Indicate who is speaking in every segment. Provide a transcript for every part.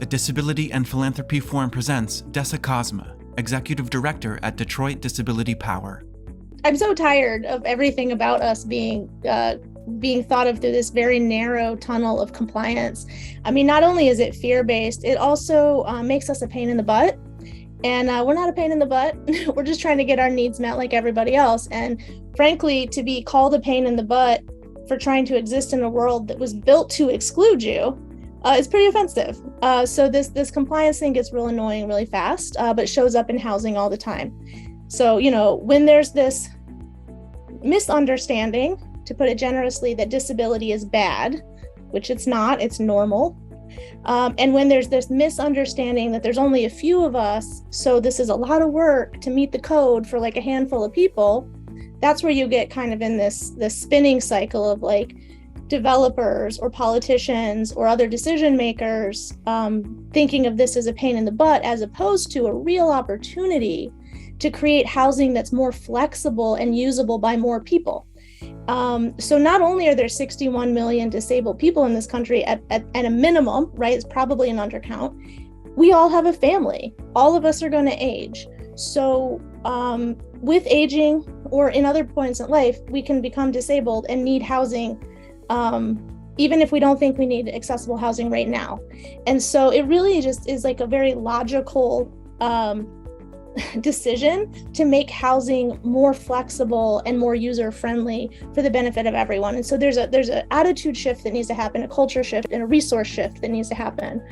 Speaker 1: The Disability and Philanthropy Forum presents Dessa Cosma, Executive Director at Detroit Disability Power.
Speaker 2: I'm so tired of everything about us being thought of through this very narrow tunnel of compliance. I mean, not only is it fear-based, it also makes us a pain in the butt. And we're not a pain in the butt. We're just trying to get our needs met like everybody else. And frankly, to be called a pain in the butt for trying to exist in a world that was built to exclude you is pretty offensive. So this compliance thing gets real annoying really fast, but shows up in housing all the time. So, when there's this misunderstanding, to put it generously, that disability is bad, which it's not, it's normal. And when there's this misunderstanding that there's only a few of us, so this is a lot of work to meet the code for like a handful of people, that's where you get kind of in this spinning cycle of like developers or politicians or other decision makers thinking of this as a pain in the butt, as opposed to a real opportunity to create housing that's more flexible and usable by more people. So not only are there 61 million disabled people in this country at a minimum, right? It's probably an undercount. We all have a family. All of us are going to age. So with aging or in other points in life, we can become disabled and need housing, even if we don't think we need accessible housing right now. And so it really just is like a very logical decision to make housing more flexible and more user-friendly for the benefit of everyone. And so there's an attitude shift that needs to happen, a culture shift, and a resource shift that needs to happen.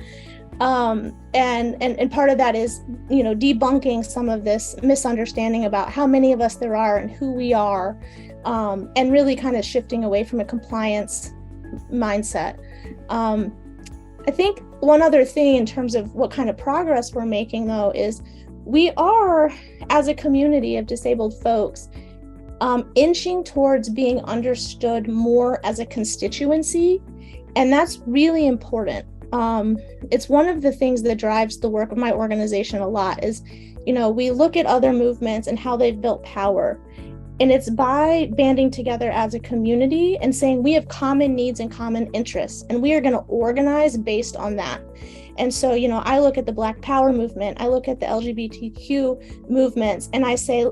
Speaker 2: And part of that is, debunking some of this misunderstanding about how many of us there are and who we are, and really kind of shifting away from a compliance mindset. I think one other thing in terms of what kind of progress we're making, though, is we are, as a community of disabled folks, inching towards being understood more as a constituency, and that's really important. It's one of the things that drives the work of my organization a lot is, we look at other movements and how they've built power, and it's by banding together as a community and saying we have common needs and common interests, and we are going to organize based on that. And so, I look at the Black Power movement, I look at the LGBTQ movements, and I say,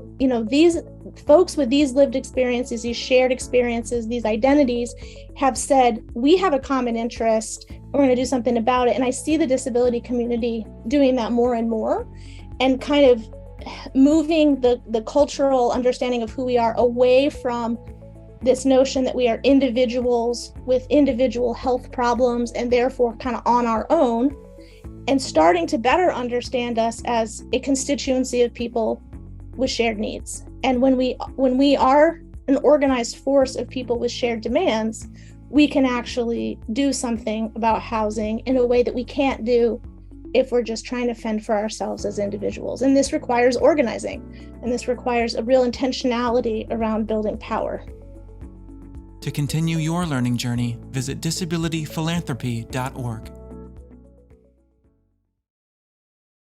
Speaker 2: these folks with these lived experiences, these shared experiences, these identities have said, we have a common interest, we're going to do something about it. And I see the disability community doing that more and more, and kind of moving the cultural understanding of who we are away from this notion that we are individuals with individual health problems and therefore kind of on our own, and starting to better understand us as a constituency of people with shared needs. And when we are an organized force of people with shared demands, we can actually do something about housing in a way that we can't do if we're just trying to fend for ourselves as individuals. And this requires organizing, and this requires a real intentionality around building power.
Speaker 1: To continue your learning journey, visit disabilityphilanthropy.org.